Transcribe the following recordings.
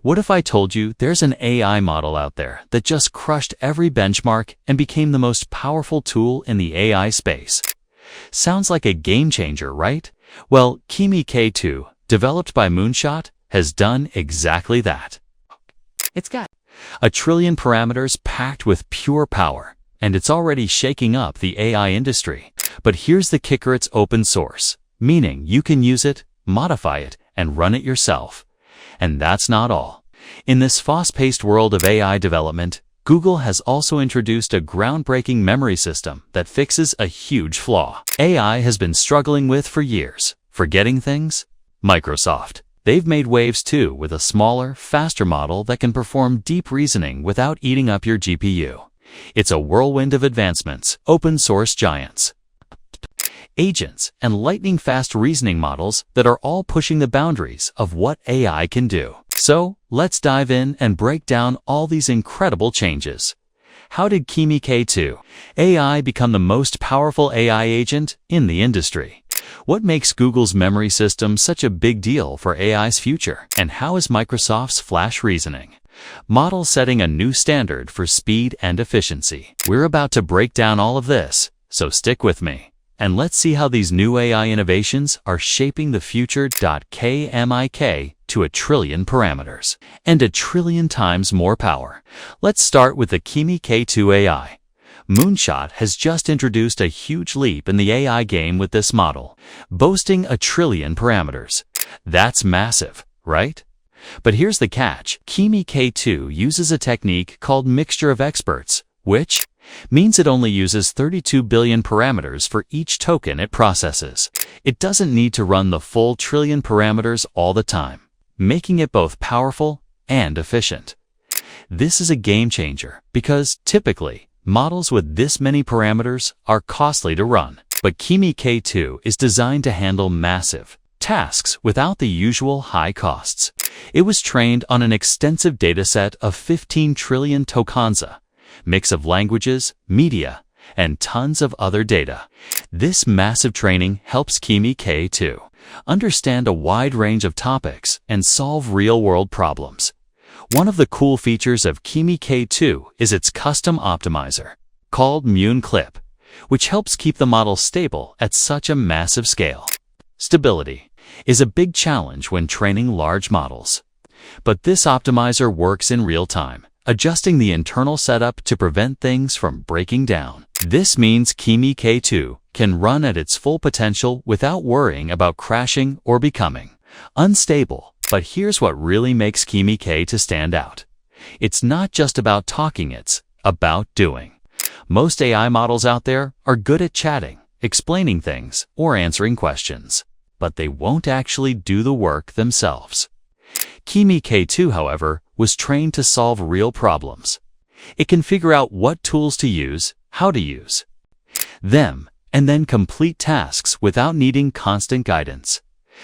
What if I told you there's an AI model out there that just crushed every benchmark and became the most powerful tool in the AI space? Sounds like a game changer, right? Well, Kimi K2, developed by Moonshot, has done exactly that. It's got a trillion parameters packed with pure power, and it's already shaking up the AI industry. But here's the kicker: it's open source, meaning you can use it, modify it, and run it yourself. And that's not all. In this fast-paced world of AI development, Google has also introduced a groundbreaking memory system that fixes a huge flaw AI has been struggling with for years: forgetting things. Microsoft. They've made waves too, with a smaller, faster model that can perform deep reasoning without eating up your GPU. It's a whirlwind of advancements, open source giants, agents, and lightning-fast reasoning models that are all pushing the boundaries of what AI can do. So, let's dive in and break down all these incredible changes. How did Kimi K2 AI become the most powerful AI agent in the industry? What makes Google's memory system such a big deal for AI's future? And how is Microsoft's flash reasoning model setting a new standard for speed and efficiency? We're about to break down all of this, so stick with me. And let's see how these new AI innovations are shaping the future. KMIK to a trillion parameters and a trillion times more power. Let's start with the Kimi K2 AI. Moonshot has just introduced a huge leap in the AI game with this model, boasting a trillion parameters. That's massive, right? But here's the catch. Kimi K2 uses a technique called mixture of experts, which means it only uses 32 billion parameters for each token it processes. It doesn't need to run the full trillion parameters all the time, making it both powerful and efficient. This is a game changer because typically, models with this many parameters are costly to run. But Kimi K2 is designed to handle massive tasks without the usual high costs. It was trained on an extensive dataset of 15 trillion tokens, mix of languages, media, and tons of other data. This massive training helps Kimi K2 understand a wide range of topics and solve real-world problems. One of the cool features of Kimi K2 is its custom optimizer, called MoonClip, which helps keep the model stable at such a massive scale. Stability is a big challenge when training large models. But this optimizer works in real time, adjusting the internal setup to prevent things from breaking down. This means Kimi K2 can run at its full potential without worrying about crashing or becoming unstable. But here's what really makes Kimi K2 stand out. It's not just about talking, it's about doing. Most AI models out there are good at chatting, explaining things, or answering questions, but they won't actually do the work themselves. Kimi K2, however, was trained to solve real problems. It can figure out what tools to use, how to use them, and then complete tasks without needing constant guidance.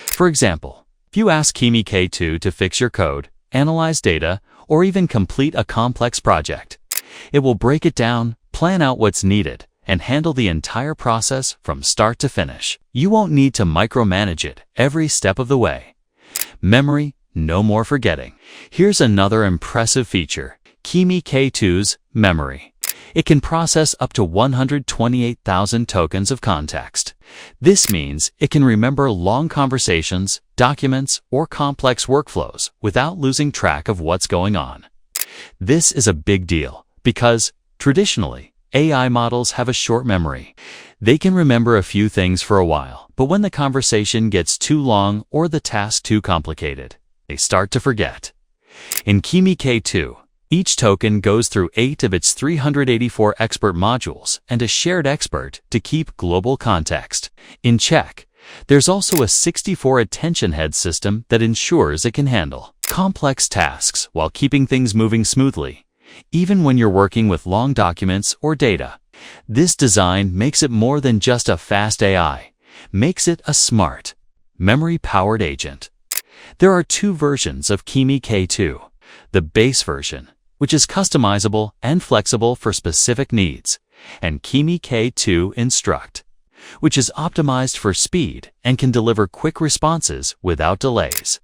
For example, if you ask Kimi K2 to fix your code, analyze data, or even complete a complex project, it will break it down, plan out what's needed, and handle the entire process from start to finish. You won't need to micromanage it every step of the way. Memory, no more forgetting. Here's another impressive feature: Kimi K2's memory. It can process up to 128,000 tokens of context. This means it can remember long conversations, documents, or complex workflows without losing track of what's going on. This is a big deal because, traditionally, AI models have a short memory. They can remember a few things for a while, but when the conversation gets too long or the task too complicated, they start to forget. In Kimi K2, each token goes through 8 of its 384 expert modules and a shared expert to keep global context in check. There's also a 64 attention head system that ensures it can handle complex tasks while keeping things moving smoothly, even when you're working with long documents or data. This design makes it more than just a fast AI, makes it a smart, memory-powered agent. There are two versions of Kimi K2. The base version, which is customizable and flexible for specific needs, and Kimi K2 Instruct, which is optimized for speed and can deliver quick responses without delays.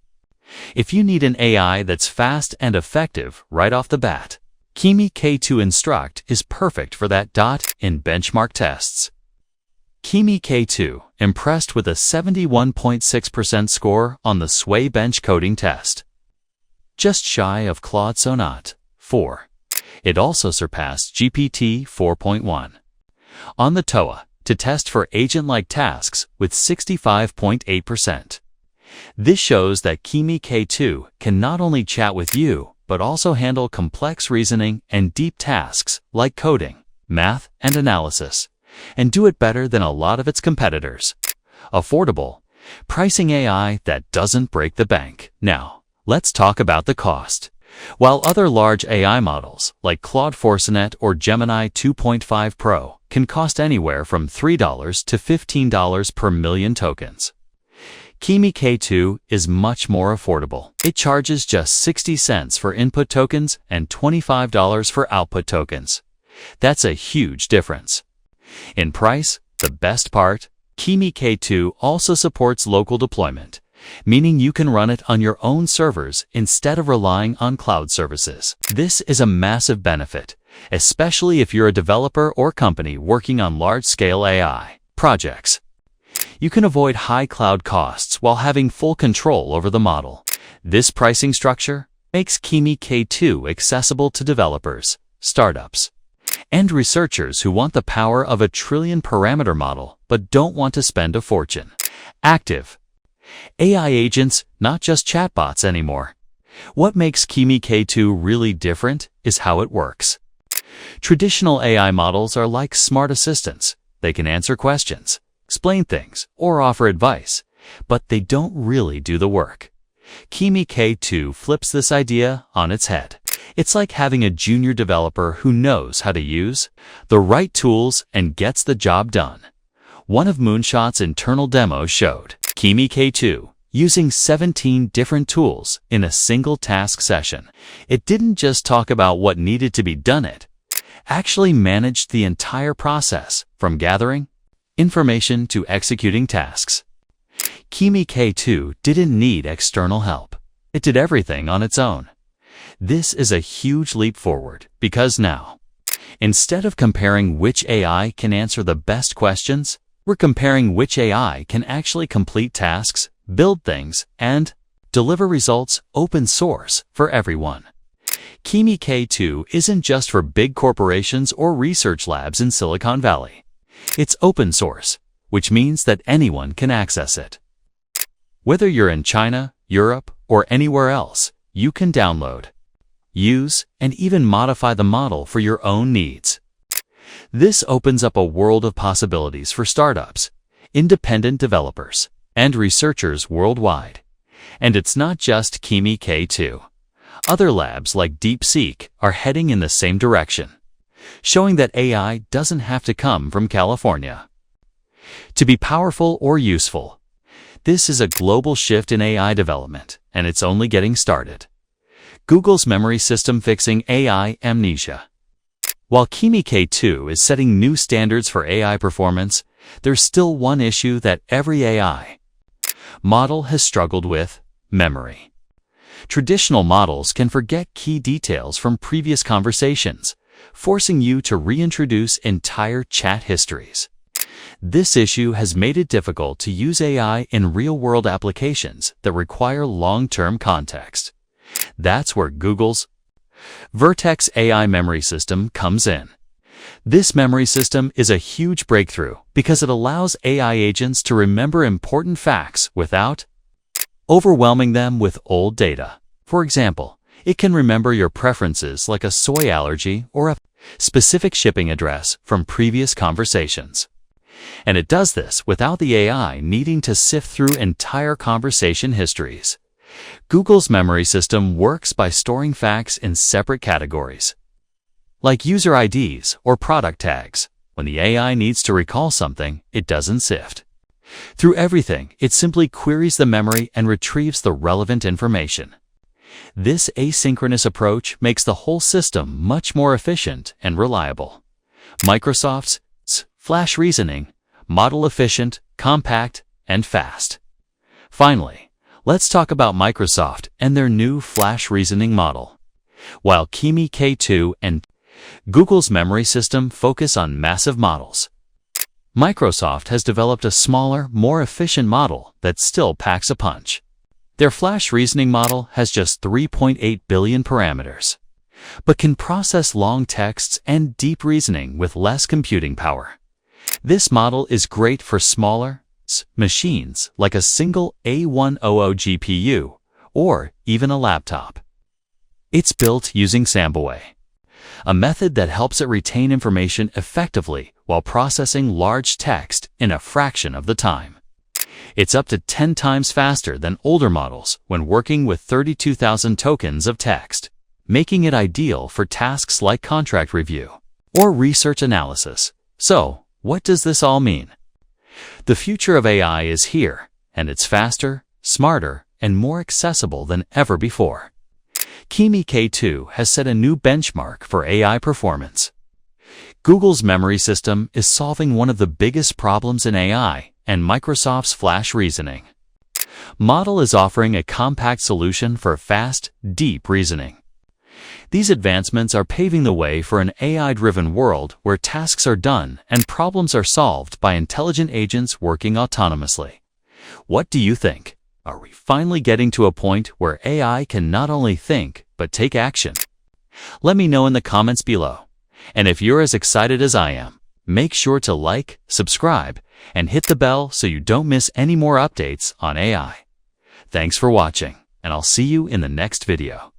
If you need an AI that's fast and effective right off the bat, Kimi K2 Instruct is perfect for that. In benchmark tests, Kimi K2 impressed with a 71.6% score on the Sway bench coding test, just shy of Claude Sonnet 4. It also surpassed GPT 4.1 on the TOA to test for agent-like tasks with 65.8%. This shows that Kimi K2 can not only chat with you, but also handle complex reasoning and deep tasks like coding, math, and analysis, and do it better than a lot of its competitors. Affordable, pricing AI that doesn't break the bank. Now, let's talk about the cost. While other large AI models like Claude 4 Sonnet or Gemini 2.5 Pro can cost anywhere from $3 to $15 per million tokens, Kimi K2 is much more affordable. It charges just 60 cents for input tokens and $25 for output tokens. That's a huge difference. In price, the best part, Kimi K2 also supports local deployment, meaning you can run it on your own servers instead of relying on cloud services. This is a massive benefit, especially if you're a developer or company working on large-scale AI projects. You can avoid high cloud costs while having full control over the model. This pricing structure makes Kimi K2 accessible to developers, startups, and researchers who want the power of a trillion-parameter model but don't want to spend a fortune. Active AI agents, not just chatbots anymore. What makes Kimi K2 really different is how it works. Traditional AI models are like smart assistants. They can answer questions, explain things, or offer advice, but they don't really do the work. Kimi K2 flips this idea on its head. It's like having a junior developer who knows how to use the right tools and gets the job done. One of Moonshot's internal demos showed Kimi K2 using 17 different tools in a single task session. It didn't just talk about what needed to be done, it actually managed the entire process from gathering information to executing tasks. Kimi K2 didn't need external help. It did everything on its own. This is a huge leap forward because now, instead of comparing which AI can answer the best questions, we're comparing which AI can actually complete tasks, build things, and deliver results open source for everyone. Kimi K2 isn't just for big corporations or research labs in Silicon Valley. It's open source, which means that anyone can access it. Whether you're in China, Europe, or anywhere else, you can download, use, and even modify the model for your own needs. This opens up a world of possibilities for startups, independent developers, and researchers worldwide. And it's not just Kimi K2. Other labs like DeepSeek are heading in the same direction, showing that AI doesn't have to come from California to be powerful or useful. This is a global shift in AI development, and it's only getting started. Google's memory system fixing AI amnesia. While Kimi K2 is setting new standards for AI performance, there's still one issue that every AI model has struggled with: memory. Traditional models can forget key details from previous conversations, forcing you to reintroduce entire chat histories. This issue has made it difficult to use AI in real-world applications that require long-term context. That's where Google's Vertex AI memory system comes in. This memory system is a huge breakthrough because it allows AI agents to remember important facts without overwhelming them with old data. For example, it can remember your preferences like a soy allergy or a specific shipping address from previous conversations. And it does this without the AI needing to sift through entire conversation histories. Google's memory system works by storing facts in separate categories, like user IDs or product tags. When the AI needs to recall something, it doesn't sift through everything. It simply queries the memory and retrieves the relevant information. This asynchronous approach makes the whole system much more efficient and reliable. Microsoft's Flash reasoning, model efficient, compact, and fast. Finally, Let's talk about Microsoft and their new flash reasoning model. While Kimi K2 and Google's memory system focus on massive models, Microsoft has developed a smaller, more efficient model that still packs a punch. Their flash reasoning model has just 3.8 billion parameters, but can process long texts and deep reasoning with less computing power. This model is great for smaller machines like a single A100 GPU or even a laptop. It's built using Sambaway, a method that helps it retain information effectively while processing large text in a fraction of the time. It's up to 10 times faster than older models when working with 32,000 tokens of text, making it ideal for tasks like contract review or research analysis. So, what does this all mean? The future of AI is here, and it's faster, smarter, and more accessible than ever before. Kimi K2 has set a new benchmark for AI performance. Google's memory system is solving one of the biggest problems in AI, and Microsoft's flash reasoning model is offering a compact solution for fast, deep reasoning. These advancements are paving the way for an AI-driven world where tasks are done and problems are solved by intelligent agents working autonomously. What do you think? Are we finally getting to a point where AI can not only think, but take action? Let me know in the comments below. And if you're as excited as I am, make sure to like, subscribe, and hit the bell so you don't miss any more updates on AI. Thanks for watching, and I'll see you in the next video.